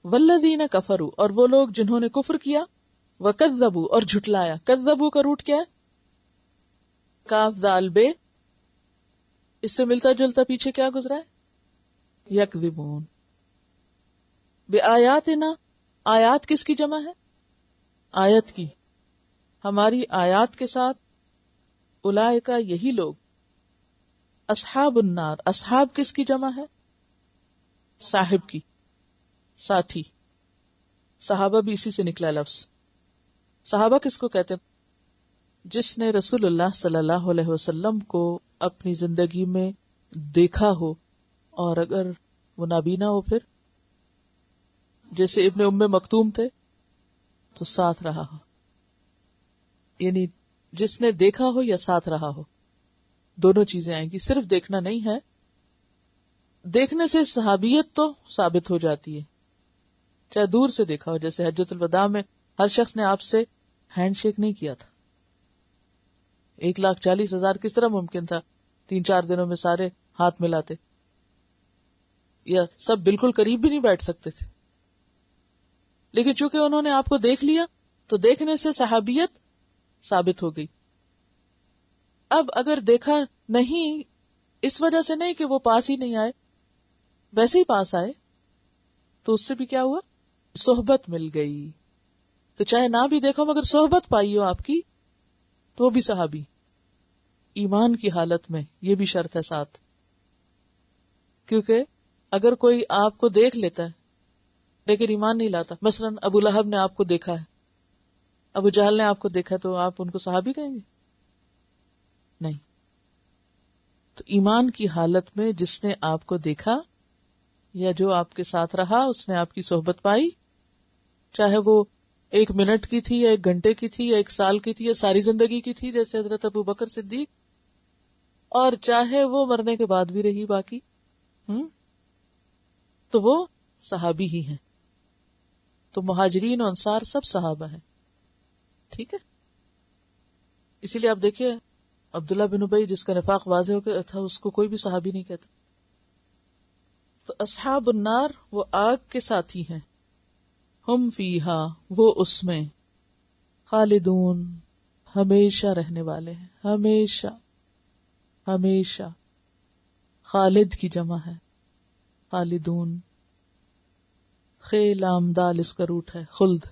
والذین کفروا، اور وہ لوگ جنہوں نے کفر کیا، وکذبوا، اور جھٹلایا. کذبوا کا روٹ کیا ہے؟ کاف دال بے. اس سے ملتا جلتا پیچھے کیا گزرا ہے؟ یکذبون. بآیاتنا، آیات کس کی جمع ہے؟ آیت کی. ہماری آیات کے ساتھ. اولئک، یہی لوگ. اصحاب النار، اصحاب کس کی جمع ہے؟ صاحب کی، ساتھی. صحابہ بھی اسی سے نکلا لفظ. صحابہ کس کو کہتے ہیں؟ جس نے رسول اللہ صلی اللہ علیہ وسلم کو اپنی زندگی میں دیکھا ہو، اور اگر وہ نابینا ہو پھر، جیسے ابن ام مکتوم تھے، تو ساتھ رہا ہو. یعنی جس نے دیکھا ہو یا ساتھ رہا ہو، دونوں چیزیں آئیں گی. صرف دیکھنا نہیں ہے. دیکھنے سے صحابیت تو ثابت ہو جاتی ہے، چاہے دور سے دیکھا ہو. جیسے حجۃ الوداع میں ہر شخص نے آپ سے ہینڈ شیک نہیں کیا تھا. 1,40,000 کس طرح ممکن تھا 3-4 دنوں میں سارے ہاتھ ملاتے؟ یا سب بالکل قریب بھی نہیں بیٹھ سکتے تھے. لیکن چونکہ انہوں نے آپ کو دیکھ لیا تو دیکھنے سے صحابیت ثابت ہو گئی. اب اگر دیکھا نہیں، اس وجہ سے نہیں کہ وہ پاس ہی نہیں آئے، ویسے ہی پاس آئے، تو اس سے بھی کیا ہوا؟ صحبت مل گئی. تو چاہے نہ بھی دیکھو مگر صحبت پائی ہو آپ کی، تو وہ بھی صحابی. ایمان کی حالت میں یہ بھی شرط ہے ساتھ. کیونکہ اگر کوئی آپ کو دیکھ لیتا ہے لیکن ایمان نہیں لاتا، مثلا ابو لہب نے آپ کو دیکھا ہے، ابو جہل نے آپ کو دیکھا، تو آپ ان کو صحابی کہیں گے؟ نہیں. تو ایمان کی حالت میں جس نے آپ کو دیکھا یا جو آپ کے ساتھ رہا، اس نے آپ کی صحبت پائی، چاہے وہ 1 منٹ کی تھی یا 1 گھنٹے کی تھی یا 1 سال کی تھی یا ساری زندگی کی تھی، جیسے حضرت ابو بکر صدیق، اور چاہے وہ مرنے کے بعد بھی رہی باقی، تو وہ صحابی ہی ہیں. تو مہاجرین و انصار سب صحابہ ہیں. ٹھیک ہے. اسی لیے آپ دیکھیے عبداللہ بن ابی جس کا نفاق واضح ہو گیا تھا، اس کو کوئی بھی صحابی نہیں کہتا. تو اصحاب النار وہ آگ کے ساتھی ہیں. ہم فیہا، وہ اس میں. خالدون، ہمیشہ رہنے والے ہیں. ہمیشہ، ہمیشہ. خالد کی جمع ہے خالدون. خے لام دال اس کا روٹ ہے خلد.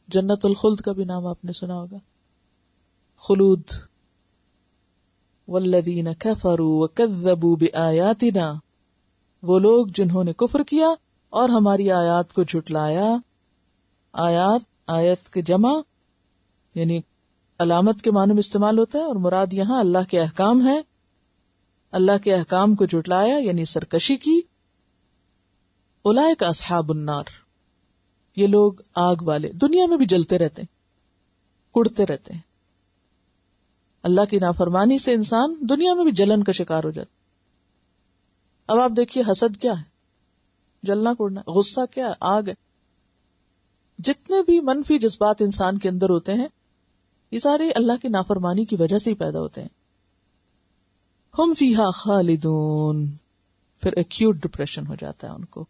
جنت الخلد کا بھی نام آپ نے سنا ہوگا، خلود. والذین کفروا وکذبوا بآیاتنا، وہ لوگ جنہوں نے کفر کیا اور ہماری آیات کو جھٹلایا. آیات، آیت کے جمع یعنی علامت کے معنی میں استعمال ہوتا ہے، اور مراد یہاں اللہ کے احکام ہے. اللہ کے احکام کو جھٹلایا یعنی سرکشی کی. اولئک اصحاب النار، یہ لوگ آگ والے. دنیا میں بھی جلتے رہتے ہیں، کڑتے رہتے ہیں. اللہ کی نافرمانی سے انسان دنیا میں بھی جلن کا شکار ہو جاتا. اب آپ دیکھیے حسد کیا ہے؟ جلنا کوڑنا. غصہ کیا ہے؟ آگ ہے. جتنے بھی منفی جذبات انسان کے اندر ہوتے ہیں، یہ سارے اللہ کی نافرمانی کی وجہ سے ہی پیدا ہوتے ہیں. ہم فیہا خالدون، پھر ایکیوٹ ڈپریشن ہو جاتا ہے ان کو.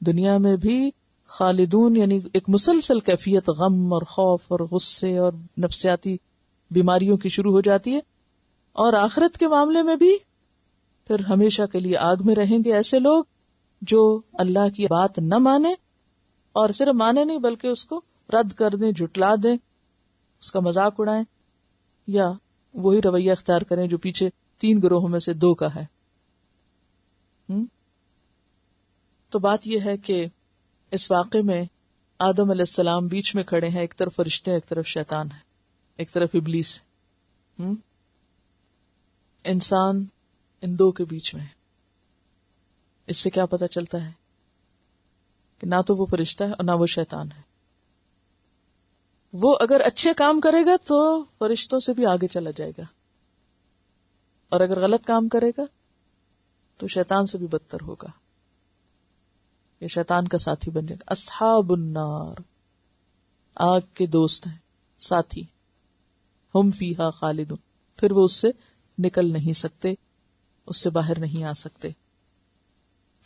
دنیا میں بھی خالدون یعنی ایک مسلسل کیفیت غم اور خوف اور غصے اور نفسیاتی بیماریوں کی شروع ہو جاتی ہے. اور آخرت کے معاملے میں بھی پھر ہمیشہ کے لیے آگ میں رہیں گے ایسے لوگ جو اللہ کی بات نہ مانے، اور صرف مانے نہیں بلکہ اس کو رد کر دیں، جھٹلا دیں، اس کا مذاق اڑائیں، یا وہی رویہ اختیار کریں جو پیچھے 3 گروہوں میں سے 2 کا ہے. تو بات یہ ہے کہ اس واقعے میں آدم علیہ السلام بیچ میں کھڑے ہیں، ایک طرف فرشتے، ایک طرف شیطان ہے، ایک طرف ابلیس ہے. انسان ان 2 کے بیچ میں ہے. اس سے کیا پتہ چلتا ہے کہ نہ تو وہ فرشتہ ہے اور نہ وہ شیطان ہے. وہ اگر اچھے کام کرے گا تو فرشتوں سے بھی آگے چلا جائے گا، اور اگر غلط کام کرے گا تو شیطان سے بھی بدتر ہوگا. یہ شیطان کا ساتھی بن جائے گا. اصحاب النار، آگ کے دوست ہیں، ساتھی. ہم فیہا خالدون، پھر وہ اس سے نکل نہیں سکتے، اس سے باہر نہیں آ سکتے.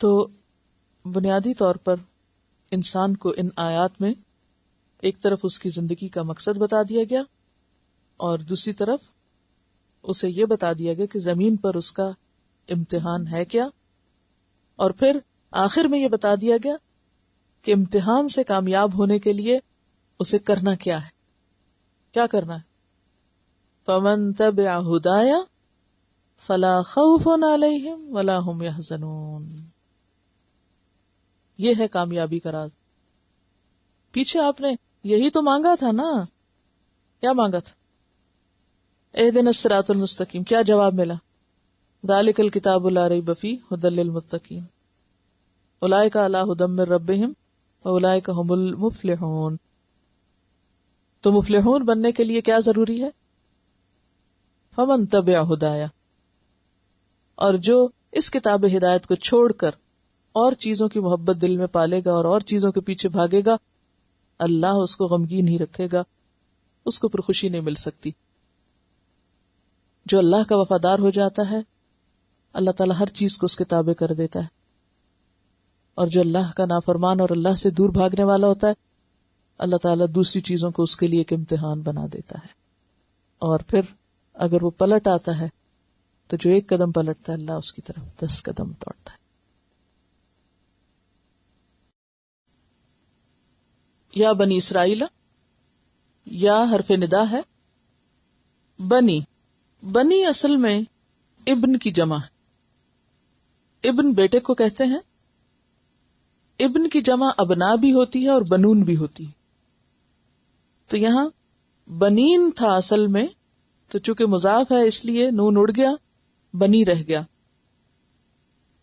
تو بنیادی طور پر انسان کو ان آیات میں ایک طرف اس کی زندگی کا مقصد بتا دیا گیا اور دوسری طرف اسے یہ بتا دیا گیا کہ زمین پر اس کا امتحان ہے کیا، اور پھر آخر میں یہ بتا دیا گیا کہ امتحان سے کامیاب ہونے کے لیے اسے کرنا کیا ہے، کیا کرنا ہے۔ فَمَن تَبِعَ هُدَايَ فَلَا خَوْفٌ عَلَيْهِمْ وَلَا هُمْ يَحْزَنُونَ، یہ ہے کامیابی کا راز۔ پیچھے آپ نے یہی تو مانگا تھا نا، کیا مانگا تھا؟ اہدنا الصراط المستقیم، کیا جواب ملا؟ ذالک الکتاب لا ریب فیہ ھدی للمتقین اولئک علی ھدی من ربہم واولئک ھم المفلحون۔ تو مفلحون بننے کے لیے کیا ضروری ہے؟ فمن تبع ھدایا، اور جو اس کتاب ہدایت کو چھوڑ کر اور چیزوں کی محبت دل میں پالے گا اور چیزوں کے پیچھے بھاگے گا، اللہ اس کو غمگین ہی رکھے گا، اس کو پر خوشی نہیں مل سکتی۔ جو اللہ کا وفادار ہو جاتا ہے اللہ تعالیٰ ہر چیز کو اس کے تابع کر دیتا ہے، اور جو اللہ کا نافرمان اور اللہ سے دور بھاگنے والا ہوتا ہے اللہ تعالیٰ دوسری چیزوں کو اس کے لیے ایک امتحان بنا دیتا ہے، اور پھر اگر وہ پلٹ آتا ہے تو جو ایک قدم پلٹتا ہے اللہ اس کی طرف 10 قدم دوڑتا ہے۔ یا بنی اسرائیل، یا حرف ندا ہے، بنی اصل میں ابن کی جمع ہے، ابن بیٹے کو کہتے ہیں، ابن کی جمع ابنا بھی ہوتی ہے اور بنون بھی ہوتی ہے، تو یہاں بنین تھا اصل میں، تو چونکہ مضاف ہے اس لیے نون اڑ گیا، بنی رہ گیا۔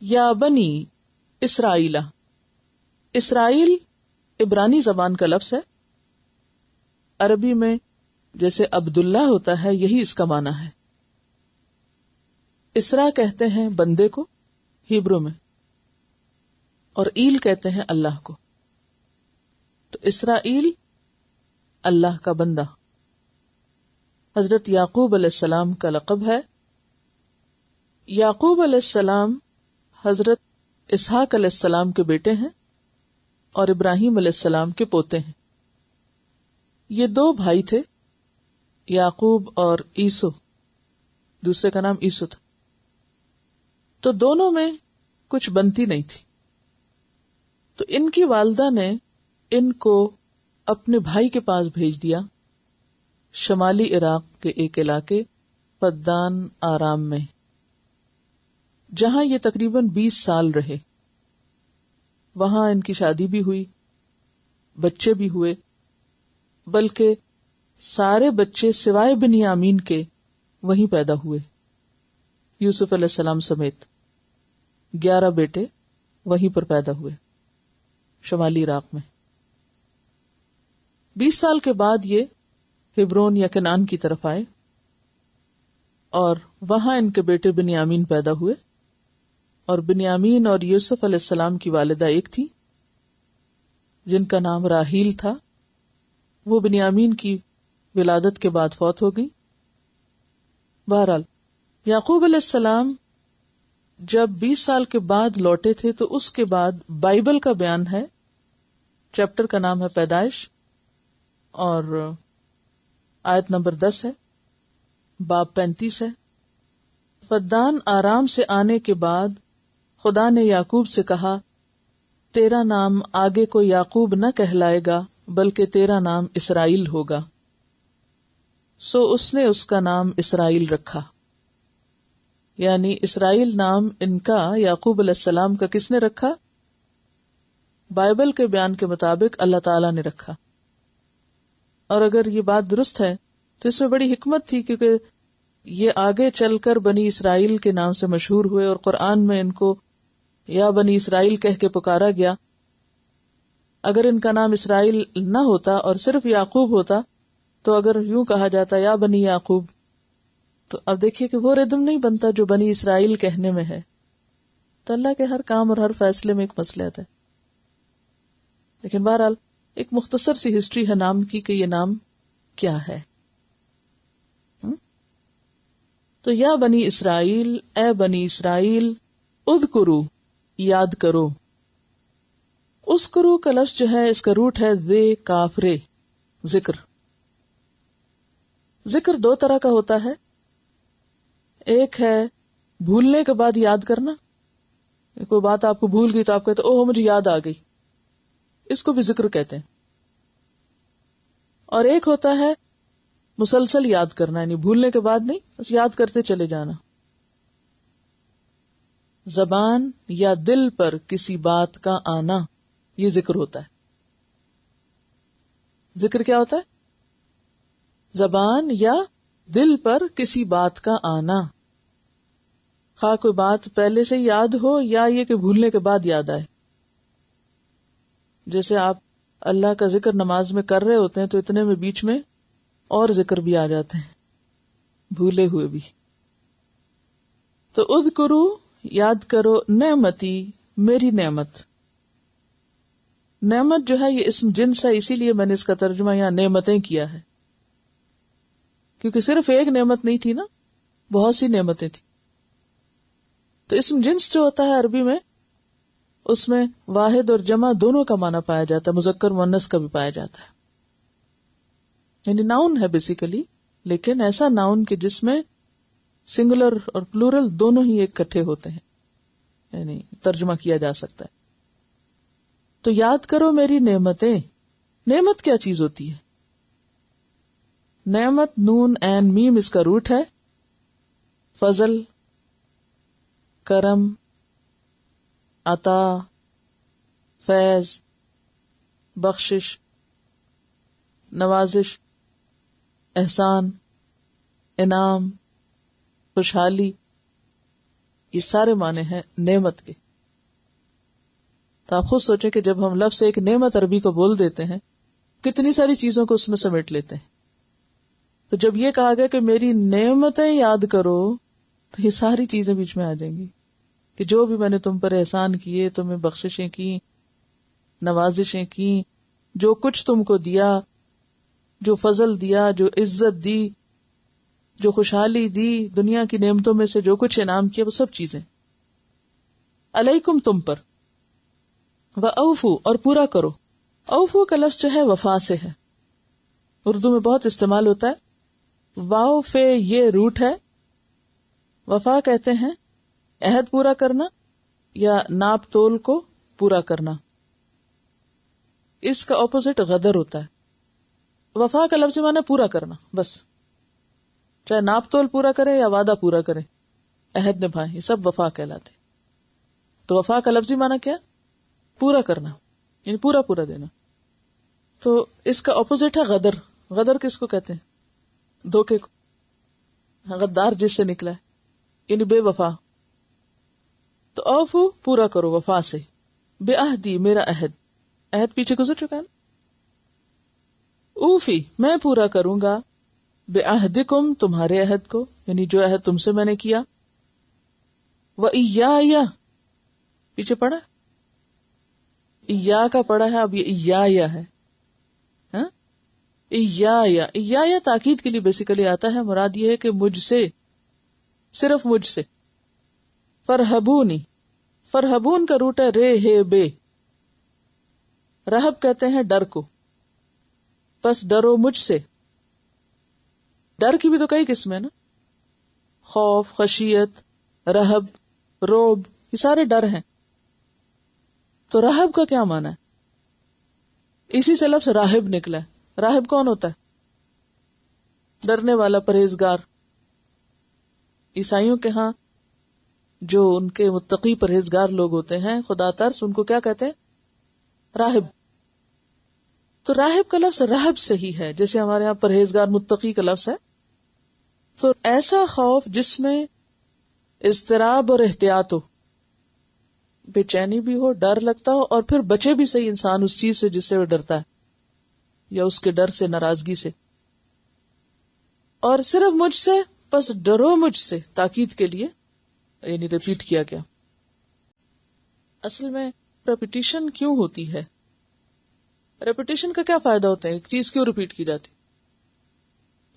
یا بنی اسرائیل، اسرائیل عبرانی زبان کا لفظ ہے، عربی میں جیسے عبداللہ ہوتا ہے یہی اس کا معنی ہے۔ اسرا کہتے ہیں بندے کو ہیبرو میں، اور ایل کہتے ہیں اللہ کو، تو اسرائیل اللہ کا بندہ۔ حضرت یعقوب علیہ السلام کا لقب ہے۔ یعقوب علیہ السلام حضرت اسحاق علیہ السلام کے بیٹے ہیں اور ابراہیم علیہ السلام کے پوتے ہیں۔ یہ 2 بھائی تھے، یعقوب اور عیسو، دوسرے کا نام عیسو تھا، تو دونوں میں کچھ بنتی نہیں تھی، تو ان کی والدہ نے ان کو اپنے بھائی کے پاس بھیج دیا شمالی عراق کے ایک علاقے پدان آرام میں، جہاں یہ تقریباً 20 سال رہے۔ وہاں ان کی شادی بھی ہوئی، بچے بھی ہوئے، بلکہ سارے بچے سوائے بنیامین کے وہیں پیدا ہوئے، یوسف علیہ السلام سمیت 11 بیٹے وہیں پر پیدا ہوئے شمالی عراق میں۔ 20 سال کے بعد یہ ہبرون یا کنعان کی طرف آئے اور وہاں ان کے بیٹے بنیامین پیدا ہوئے، اور بنیامین اور یوسف علیہ السلام کی والدہ ایک تھی جن کا نام راحیل تھا، وہ بنیامین کی ولادت کے بعد فوت ہو گئی۔ بہرحال یعقوب علیہ السلام جب 20 سال کے بعد لوٹے تھے تو اس کے بعد بائبل کا بیان ہے، چیپٹر کا نام ہے پیدائش، اور آیت نمبر 10 ہے، باب 35 ہے۔ فدان آرام سے آنے کے بعد خدا نے یعقوب سے کہا، تیرا نام آگے کو یعقوب نہ کہلائے گا بلکہ تیرا نام اسرائیل ہوگا، سو اس نے اس کا نام اسرائیل رکھا۔ یعنی اسرائیل نام ان کا یعقوب علیہ السلام کا کس نے رکھا؟ بائبل کے بیان کے مطابق اللہ تعالیٰ نے رکھا۔ اور اگر یہ بات درست ہے تو اس میں بڑی حکمت تھی، کیونکہ یہ آگے چل کر بنی اسرائیل کے نام سے مشہور ہوئے اور قرآن میں ان کو یا بنی اسرائیل کہہ کے پکارا گیا۔ اگر ان کا نام اسرائیل نہ ہوتا اور صرف یعقوب ہوتا تو اگر یوں کہا جاتا یا بنی یعقوب، تو اب دیکھیے کہ وہ ردم نہیں بنتا جو بنی اسرائیل کہنے میں ہے۔ تو اللہ کے ہر کام اور ہر فیصلے میں ایک مصلحت ہے۔ لیکن بہرحال ایک مختصر سی ہسٹری ہے نام کی کہ یہ نام کیا ہے۔ تو یا بنی اسرائیل، اے بنی اسرائیل، اذکرو، یاد کرو، اسکرو کا لفظ جو ہے اس کا روٹ ہے ذے کاف رے، ذکر. ذکر دو طرح کا ہوتا ہے، ایک ہے بھولنے کے بعد یاد کرنا، کوئی بات آپ کو بھول گئی تو آپ کہتے اوہ مجھے یاد آ گئی، اس کو بھی ذکر کہتے ہیں. اور ایک ہوتا ہے مسلسل یاد کرنا، یعنی بھولنے کے بعد نہیں، بس یاد کرتے چلے جانا. زبان یا دل پر کسی بات کا آنا، یہ ذکر ہوتا ہے. ذکر کیا ہوتا ہے؟ زبان یا دل پر کسی بات کا آنا، خواہ کوئی بات پہلے سے یاد ہو یا یہ کہ بھولنے کے بعد یاد آئے. جیسے آپ اللہ کا ذکر نماز میں کر رہے ہوتے ہیں تو اتنے میں بیچ میں اور ذکر بھی آ جاتے ہیں بھولے ہوئے بھی. تو اذکرو، یاد کرو، نعمتی، میری نعمت. نعمت جو ہے یہ اسم جنس ہے، اسی لیے میں نے اس کا ترجمہ یہاں نعمتیں کیا ہے، کیونکہ صرف ایک نعمت نہیں تھی نا، بہت سی نعمتیں تھی. تو اسم جنس جو ہوتا ہے عربی میں، اس میں واحد اور جمع دونوں کا معنی پایا جاتا ہے، مذکر مؤنث کا بھی پایا جاتا ہے. یعنی ناؤن ہے بیسیکلی، لیکن ایسا ناؤن کہ جس میں سنگولر اور پلورل دونوں ہی ایک کٹھے ہوتے ہیں، یعنی ترجمہ کیا جا سکتا ہے. تو یاد کرو میری نعمتیں. نعمت کیا چیز ہوتی ہے؟ نعمت نون عین میم اس کا روٹ ہے. فضل، کرم، عطا، فیض، بخشش، نوازش، احسان، انعام، خوشحالی، یہ سارے معنی ہیں نعمت کے. تو آپ خود سوچیں کہ جب ہم لفظ ایک نعمت عربی کو بول دیتے ہیں، کتنی ساری چیزوں کو اس میں سمیٹ لیتے ہیں. تو جب یہ کہا گیا کہ میری نعمتیں یاد کرو، تو یہ ساری چیزیں بیچ میں آ جائیں گی کہ جو بھی میں نے تم پر احسان کیے، تمہیں بخششیں کی، نوازشیں کی، جو کچھ تم کو دیا، جو فضل دیا، جو عزت دی، جو خوشحالی دی، دنیا کی نعمتوں میں سے جو کچھ انعام کیا، وہ سب چیزیں علیکم تم پر. وَأَوْفُوا، اور پورا کرو. اوفو کا لفظ جو ہے وفا سے ہے، اردو میں بہت استعمال ہوتا ہے. واو فے یہ روٹ ہے. وفا کہتے ہیں عہد پورا کرنا یا ناپ تول کو پورا کرنا. اس کا اپوزٹ غدر ہوتا ہے. وفا کا لفظ معنی پورا کرنا، بس چاہے ناپ تول پورا کرے یا وعدہ پورا کرے، عہد نبھائے، یہ سب وفا کہلاتے. تو وفا کا لفظی معنی کیا؟ پورا کرنا، یعنی پورا پورا دینا. تو اس کا اپوزٹ ہے غدر. غدر کس کو کہتے ہیں؟ دھوکے کو. غدار جس سے نکلا ہے، یعنی بے وفا. تو اوفو پورا کرو وفا سے. بے عہدی میرا عہد. عہد پیچھے گزر چکا ہے نا. اوفی میں پورا کروں گا، بے عہدکم تمہارے عہد کو، یعنی جو عہد تم سے میں نے کیا. وَإِيَّايَ پیچھے پڑھا، ایا کا پڑھا ہے، اب یہ ایا ہے. ہاں ایا تاکید کے لیے بیسیکلی آتا ہے. مراد یہ ہے کہ مجھ سے، صرف مجھ سے. فرہبونی، فرہبون کا روٹ ہے رے ہے بے. رہب کہتے ہیں ڈر کو، بس ڈرو مجھ سے. ڈر کی بھی تو کئی قسمیں نا، خوف، خشیت، رہب، روب، یہ سارے ڈر ہیں. تو راہب کا کیا معنی ہے؟ اسی سے لفظ راہب نکلا ہے. راہب کون ہوتا ہے؟ ڈرنے والا، پرہیزگار. عیسائیوں کے ہاں جو ان کے متقی پرہیزگار لوگ ہوتے ہیں، خدا ترس، ان کو کیا کہتے ہیں؟ راہب. تو راہب کا لفظ راہب سے ہی ہے، جیسے ہمارے ہاں پرہیزگار متقی کا لفظ ہے. تو ایسا خوف جس میں اضطراب اور احتیاط ہو، بے چینی بھی ہو، ڈر لگتا ہو، اور پھر بچے بھی صحیح انسان اس چیز سے جس سے وہ ڈرتا ہے، یا اس کے ڈر سے، ناراضگی سے. اور صرف مجھ سے، بس ڈرو مجھ سے، تاکید کے لیے یعنی ریپیٹ کیا گیا. اصل میں ریپیٹیشن کیوں ہوتی ہے؟ ریپیٹیشن کا کیا فائدہ ہوتا ہے؟ ایک چیز کیوں ریپیٹ کی جاتی؟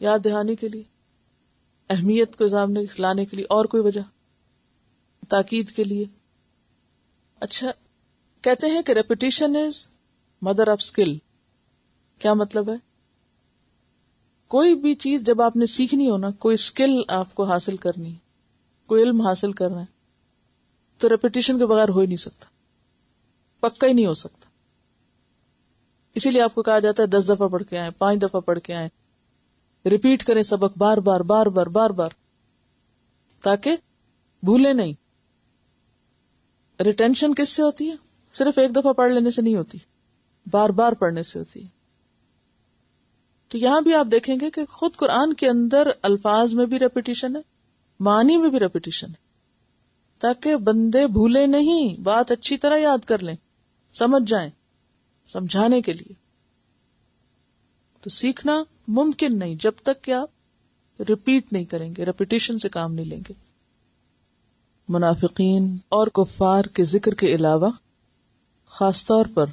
یاد دہانی کے لیے، اہمیت کو سامنے لانے کے لیے، اور کوئی وجہ؟ تاکید کے لیے. اچھا، کہتے ہیں کہ repetition is mother of skill. کیا مطلب ہے؟ کوئی بھی چیز جب آپ نے سیکھنی ہو نا، کوئی اسکل آپ کو حاصل کرنی، کوئی علم حاصل کرنا ہے، تو ریپیٹیشن کے بغیر ہو ہی نہیں سکتا، پکا ہی نہیں ہو سکتا. اسی لیے آپ کو کہا جاتا ہے 10 دفعہ پڑھ کے آئیں، 5 دفعہ پڑھ کے آئیں، ریپیٹ کریں سبق بار بار بار بار بار بار، تاکہ بھولے نہیں. ریٹینشن کس سے ہوتی ہے؟ صرف ایک دفعہ پڑھ لینے سے نہیں ہوتی، بار بار پڑھنے سے ہوتی ہے. تو یہاں بھی آپ دیکھیں گے کہ خود قرآن کے اندر الفاظ میں بھی ریپیٹیشن ہے، معنی میں بھی ریپیٹیشن ہے، تاکہ بندے بھولے نہیں، بات اچھی طرح یاد کر لیں، سمجھ جائیں، سمجھانے کے لیے. تو سیکھنا ممکن نہیں جب تک کہ آپ ریپیٹ نہیں کریں گے، ریپیٹیشن سے کام نہیں لیں گے. منافقین اور کفار کے ذکر کے علاوہ خاص طور پر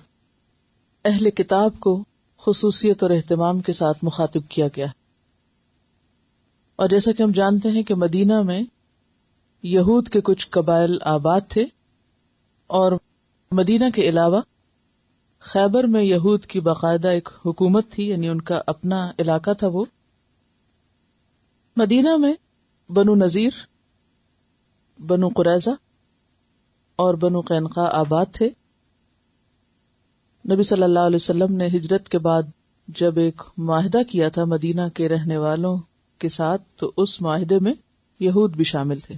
اہل کتاب کو خصوصیت اور اہتمام کے ساتھ مخاطب کیا گیا. اور جیسا کہ ہم جانتے ہیں کہ مدینہ میں یہود کے کچھ قبائل آباد تھے، اور مدینہ کے علاوہ خیبر میں یہود کی باقاعدہ ایک حکومت تھی، یعنی ان کا اپنا علاقہ تھا. وہ مدینہ میں بنو نذیر، بنو قریظہ اور بنو قینقاع آباد تھے. نبی صلی اللہ علیہ وسلم نے ہجرت کے بعد جب ایک معاہدہ کیا تھا مدینہ کے رہنے والوں کے ساتھ، تو اس معاہدے میں یہود بھی شامل تھے،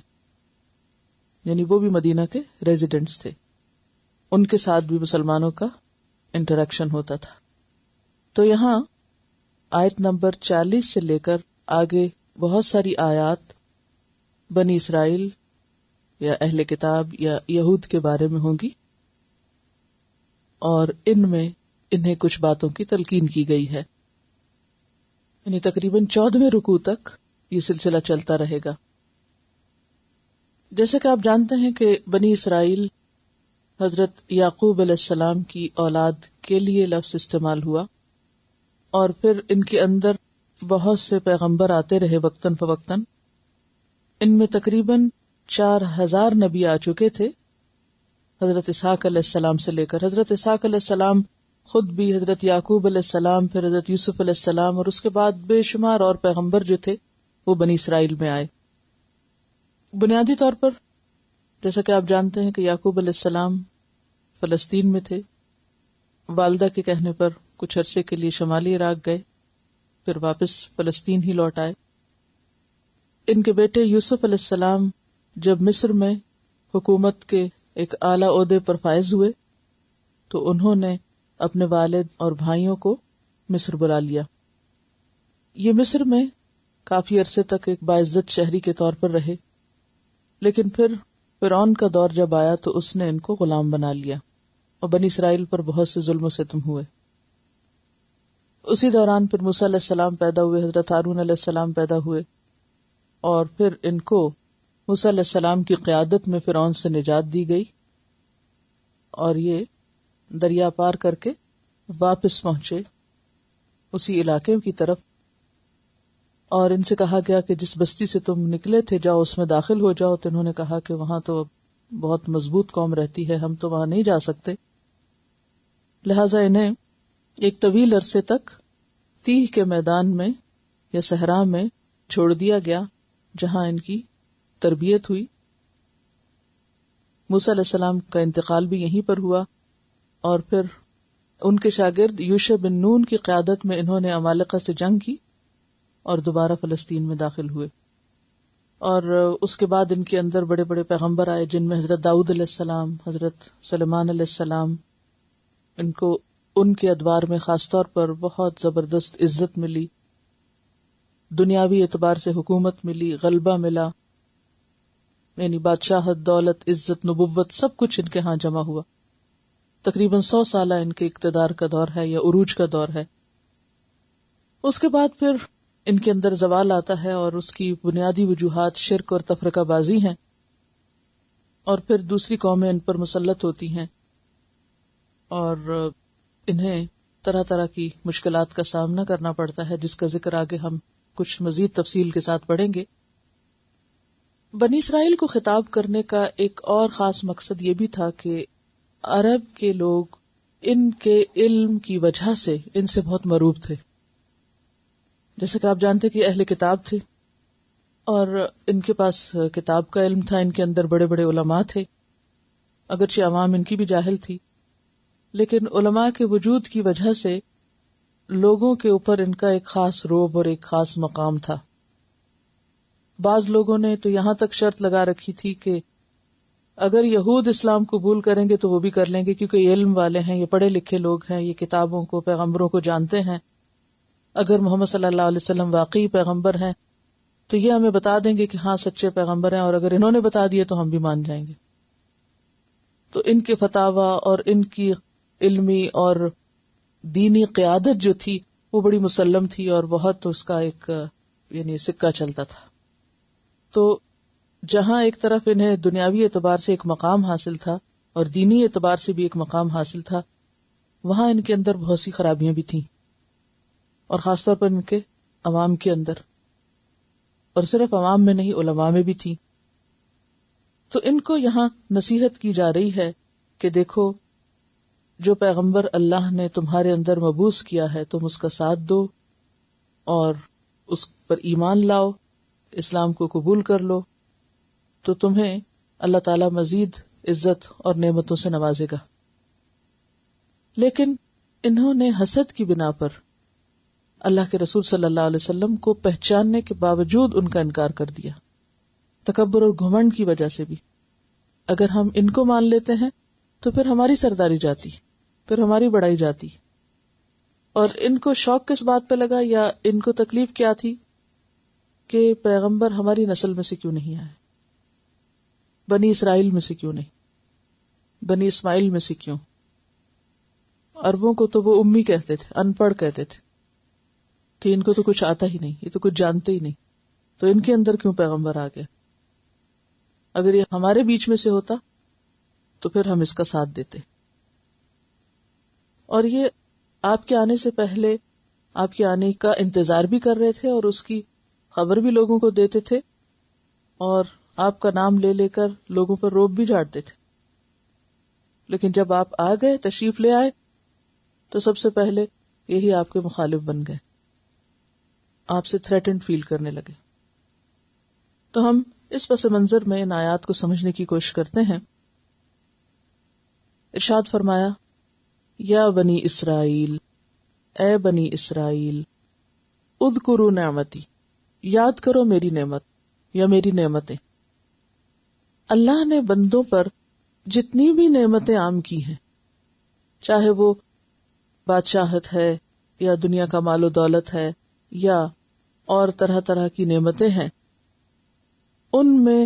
یعنی وہ بھی مدینہ کے ریزیڈنٹس تھے، ان کے ساتھ بھی مسلمانوں کا انٹریکشن ہوتا تھا. تو یہاں آیت نمبر 40 سے لے کر آگے بہت ساری آیات بنی اسرائیل یا اہل کتاب یا یہود کے بارے میں ہوں گی، اور ان میں انہیں کچھ باتوں کی تلقین کی گئی ہے. یعنی تقریباً 14ویں رکوع تک یہ سلسلہ چلتا رہے گا. جیسے کہ آپ جانتے ہیں کہ بنی اسرائیل حضرت یعقوب علیہ السلام کی اولاد کے لیے لفظ استعمال ہوا، اور پھر ان کے اندر بہت سے پیغمبر آتے رہے وقتاً فوقتاً. ان میں تقریباً 4000 نبی آ چکے تھے، حضرت اسحاق علیہ السلام سے لے کر. حضرت اسحاق علیہ السلام خود بھی، حضرت یعقوب علیہ السلام، پھر حضرت یوسف علیہ السلام، اور اس کے بعد بے شمار اور پیغمبر جو تھے وہ بنی اسرائیل میں آئے. بنیادی طور پر جیسا کہ آپ جانتے ہیں کہ یعقوب علیہ السلام فلسطین میں تھے، والدہ کے کہنے پر کچھ عرصے کے لیے شمالی عراق گئے، پھر واپس فلسطین ہی لوٹ آئے. ان کے بیٹے یوسف علیہ السلام جب مصر میں حکومت کے ایک اعلیٰ عہدے پر فائز ہوئے تو انہوں نے اپنے والد اور بھائیوں کو مصر بلا لیا. یہ مصر میں کافی عرصے تک ایک باعزت شہری کے طور پر رہے، لیکن پھر فرعون کا دور جب آیا تو اس نے ان کو غلام بنا لیا، اور بنی اسرائیل پر بہت سے ظلم و ستم ہوئے. اسی دوران پھر موسیٰ علیہ السلام پیدا ہوئے، حضرت ہارون علیہ السلام پیدا ہوئے، اور پھر ان کو موسیٰ علیہ السلام کی قیادت میں فرعون سے نجات دی گئی، اور یہ دریا پار کر کے واپس پہنچے اسی علاقے کی طرف. اور ان سے کہا گیا کہ جس بستی سے تم نکلے تھے جاؤ اس میں داخل ہو جاؤ، تو انہوں نے کہا کہ وہاں تو بہت مضبوط قوم رہتی ہے، ہم تو وہاں نہیں جا سکتے. لہٰذا انہیں ایک طویل عرصے تک تیہ کے میدان میں یا صحرا میں چھوڑ دیا گیا، جہاں ان کی تربیت ہوئی. موسیٰ علیہ السلام کا انتقال بھی یہیں پر ہوا، اور پھر ان کے شاگرد یوشع بن نون کی قیادت میں انہوں نے عمالقہ سے جنگ کی اور دوبارہ فلسطین میں داخل ہوئے. اور اس کے بعد ان کے اندر بڑے بڑے پیغمبر آئے، جن میں حضرت داؤد علیہ السلام، حضرت سلیمان علیہ السلام. ان کو ان کے ادوار میں خاص طور پر بہت زبردست عزت ملی، دنیاوی اعتبار سے حکومت ملی، غلبہ ملا، یعنی بادشاہت، دولت، عزت، نبوت، سب کچھ ان کے ہاں جمع ہوا. تقریباً 100 سالہ ان کے اقتدار کا دور ہے یا عروج کا دور ہے. اس کے بعد پھر ان کے اندر زوال آتا ہے، اور اس کی بنیادی وجوہات شرک اور تفرقہ بازی ہیں، اور پھر دوسری قومیں ان پر مسلط ہوتی ہیں، اور انہیں طرح طرح کی مشکلات کا سامنا کرنا پڑتا ہے، جس کا ذکر آگے ہم کچھ مزید تفصیل کے ساتھ پڑھیں گے. بنی اسرائیل کو خطاب کرنے کا ایک اور خاص مقصد یہ بھی تھا کہ عرب کے لوگ ان کے علم کی وجہ سے ان سے بہت مروب تھے. جیسے کہ آپ جانتے کہ اہل کتاب تھے اور ان کے پاس کتاب کا علم تھا، ان کے اندر بڑے بڑے علماء تھے، اگرچہ عوام ان کی بھی جاہل تھی، لیکن علماء کے وجود کی وجہ سے لوگوں کے اوپر ان کا ایک خاص رعب اور ایک خاص مقام تھا. بعض لوگوں نے تو یہاں تک شرط لگا رکھی تھی کہ اگر یہود اسلام قبول کریں گے تو وہ بھی کر لیں گے، کیونکہ یہ علم والے ہیں، یہ پڑھے لکھے لوگ ہیں، یہ کتابوں کو، پیغمبروں کو جانتے ہیں. اگر محمد صلی اللہ علیہ وسلم واقعی پیغمبر ہیں تو یہ ہمیں بتا دیں گے کہ ہاں سچے پیغمبر ہیں، اور اگر انہوں نے بتا دیے تو ہم بھی مان جائیں گے. تو ان کے فتاوی اور ان کی علمی اور دینی قیادت جو تھی وہ بڑی مسلم تھی اور بہت اس کا ایک یعنی سکہ چلتا تھا. تو جہاں ایک طرف انہیں دنیاوی اعتبار سے ایک مقام حاصل تھا اور دینی اعتبار سے بھی ایک مقام حاصل تھا، وہاں ان کے اندر بہت سی خرابیاں بھی تھیں، اور خاص طور پر ان کے عوام کے اندر، اور صرف عوام میں نہیں علماء میں بھی تھی. تو ان کو یہاں نصیحت کی جا رہی ہے کہ دیکھو، جو پیغمبر اللہ نے تمہارے اندر مبعوث کیا ہے تم اس کا ساتھ دو اور اس پر ایمان لاؤ، اسلام کو قبول کر لو، تو تمہیں اللہ تعالی مزید عزت اور نعمتوں سے نوازے گا. لیکن انہوں نے حسد کی بنا پر اللہ کے رسول صلی اللہ علیہ وسلم کو پہچاننے کے باوجود ان کا انکار کر دیا، تکبر اور گھمنڈ کی وجہ سے بھی. اگر ہم ان کو مان لیتے ہیں تو پھر ہماری سرداری جاتی، پھر ہماری بڑائی جاتی. اور ان کو شوق کس بات پہ لگا، یا ان کو تکلیف کیا تھی کہ پیغمبر ہماری نسل میں سے کیوں نہیں آئے، بنی اسرائیل میں سے کیوں نہیں، بنی اسماعیل میں سے کیوں. عربوں کو تو وہ امی کہتے تھے، ان پڑھ کہتے تھے کہ ان کو تو کچھ آتا ہی نہیں، یہ تو کچھ جانتے ہی نہیں، تو ان کے اندر کیوں پیغمبر آ گیا. اگر یہ ہمارے بیچ میں سے ہوتا تو پھر ہم اس کا ساتھ دیتے. اور یہ آپ کے آنے سے پہلے آپ کے آنے کا انتظار بھی کر رہے تھے اور اس کی خبر بھی لوگوں کو دیتے تھے، اور آپ کا نام لے لے کر لوگوں پر روب بھی جھاڑتے تھے. لیکن جب آپ آ گئے، تشریف لے آئے، تو سب سے پہلے یہی آپ کے مخالف بن گئے، آپ سے تھریٹنڈ فیل کرنے لگے. تو ہم اس پس منظر میں ان آیات کو سمجھنے کی کوشش کرتے ہیں. ارشاد فرمایا، یا بنی اسرائیل، اے بنی اسرائیل، اذکروا نعمتی، یاد کرو میری نعمت یا میری نعمتیں. اللہ نے بندوں پر جتنی بھی نعمتیں عام کی ہیں، چاہے وہ بادشاہت ہے یا دنیا کا مال و دولت ہے یا اور طرح طرح کی نعمتیں ہیں، ان میں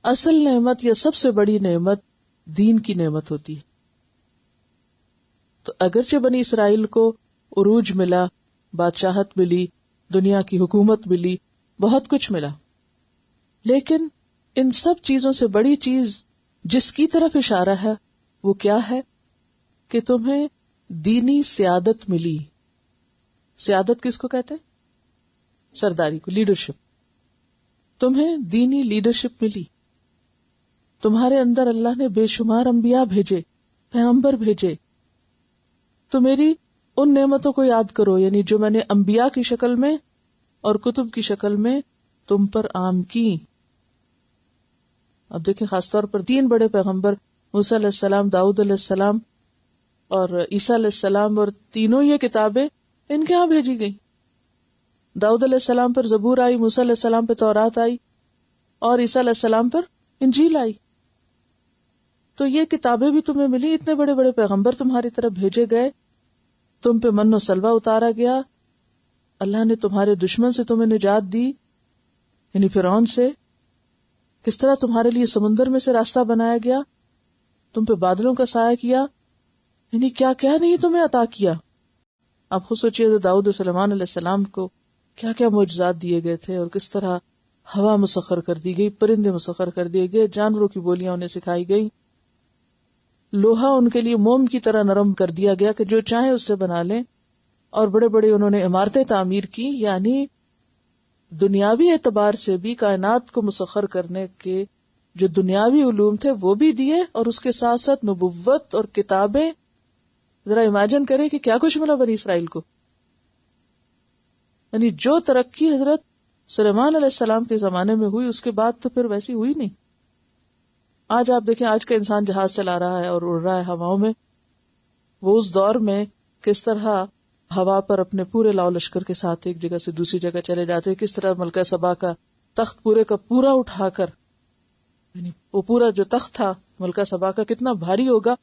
اصل نعمت یا سب سے بڑی نعمت دین کی نعمت ہوتی ہے. تو اگرچہ بنی اسرائیل کو عروج ملا، بادشاہت ملی، دنیا کی حکومت ملی، بہت کچھ ملا، لیکن ان سب چیزوں سے بڑی چیز جس کی طرف اشارہ ہے وہ کیا ہے کہ تمہیں دینی سیادت ملی. سیادت کس کو کہتے ہیں؟ سرداری کو، لیڈرشپ. تمہیں دینی لیڈرشپ ملی. تمہارے اندر اللہ نے بے شمار انبیاء بھیجے، پیغمبر بھیجے. تو میری ان نعمتوں کو یاد کرو، یعنی جو میں نے انبیاء کی شکل میں اور کتب کی شکل میں تم پر عام کی. اب دیکھیں، خاص طور پر 3 بڑے پیغمبر، موسیٰ علیہ السلام، داؤد علیہ السلام اور عیسیٰ علیہ السلام، اور تینوں یہ کتابیں ان کے ہاں بھیجی گئی. داؤد علیہ السلام پر زبور آئی، موسیٰ علیہ السلام پہ تورات آئی، اور عیسیٰ علیہ السلام پر انجیل آئی. تو یہ کتابیں بھی تمہیں ملی، اتنے بڑے بڑے پیغمبر تمہاری طرف بھیجے گئے، تم پہ من و سلوہ اتارا گیا، اللہ نے تمہارے دشمن سے تمہیں نجات دی، یعنی فرعون سے. کس طرح تمہارے لیے سمندر میں سے راستہ بنایا گیا، تم پہ بادلوں کا سایہ کیا، یعنی کیا کیا نہیں تمہیں عطا کیا. آپ خود سوچئے داؤد و سلیمان علیہ السلام کو کیا کیا معجزات دیے گئے تھے، اور کس طرح ہوا مسخر کر دی گئی، پرندے مسخر کر دیے گئے، جانوروں کی بولیاں انہیں سکھائی گئی، لوہا ان کے لیے موم کی طرح نرم کر دیا گیا کہ جو چاہیں اس سے بنا لیں، اور بڑے بڑے انہوں نے عمارتیں تعمیر کی. یعنی دنیاوی اعتبار سے بھی کائنات کو مسخر کرنے کے جو دنیاوی علوم تھے وہ بھی دیے، اور اس کے ساتھ ساتھ نبوت اور کتابیں. ذرا امیجن کریں کہ کیا کچھ ملا بنی اسرائیل کو. یعنی جو ترقی حضرت سلیمان علیہ السلام کے زمانے میں ہوئی اس کے بعد تو پھر ویسی ہوئی نہیں. آج آپ دیکھیں، آج کا انسان جہاز چلا رہا ہے اور اڑ رہا ہے ہواؤں میں. وہ اس دور میں کس طرح ہوا پر اپنے پورے لاؤ لشکر کے ساتھ ایک جگہ سے دوسری جگہ چلے جاتے، کس طرح ملکہ سبا کا تخت پورے کا پورا اٹھا کر، یعنی وہ پورا جو تخت تھا ملکہ سبا کا کتنا بھاری ہوگا،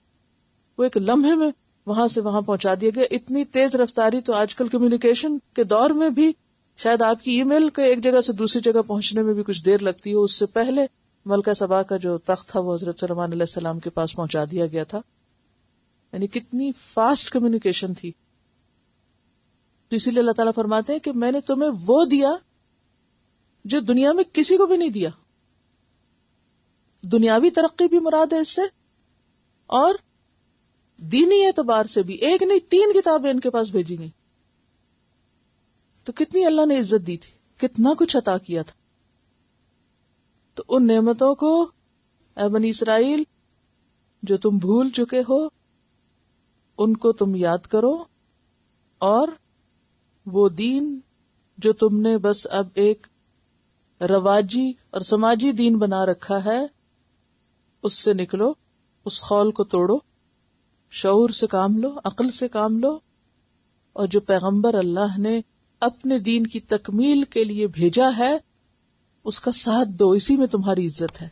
وہ ایک لمحے میں وہاں سے وہاں پہنچا دیا گیا. اتنی تیز رفتاری تو آج کل کمیونیکیشن کے دور میں بھی شاید آپ کی ای میل کے ایک جگہ سے دوسری جگہ پہنچنے میں بھی کچھ دیر لگتی ہے، اس سے پہلے ملکہ سبا کا جو تخت تھا وہ حضرت سلیمان علیہ السلام کے پاس پہنچا دیا گیا تھا. یعنی کتنی فاسٹ کمیونیکیشن تھی. تو اسی لیے اللہ تعالیٰ فرماتے ہیں کہ میں نے تمہیں وہ دیا جو دنیا میں کسی کو بھی نہیں دیا. دنیاوی ترقی بھی مراد ہے اس سے، اور دینی اعتبار سے بھی. ایک نہیں 3 کتابیں ان کے پاس بھیجی گئی. تو کتنی اللہ نے عزت دی تھی، کتنا کچھ عطا کیا تھا. تو ان نعمتوں کو اے بنی اسرائیل جو تم بھول چکے ہو ان کو تم یاد کرو، اور وہ دین جو تم نے بس اب ایک رواجی اور سماجی دین بنا رکھا ہے اس سے نکلو، اس خول کو توڑو، شعور سے کام لو، عقل سے کام لو، اور جو پیغمبر اللہ نے اپنے دین کی تکمیل کے لیے بھیجا ہے اس کا ساتھ دو. اسی میں تمہاری عزت ہے.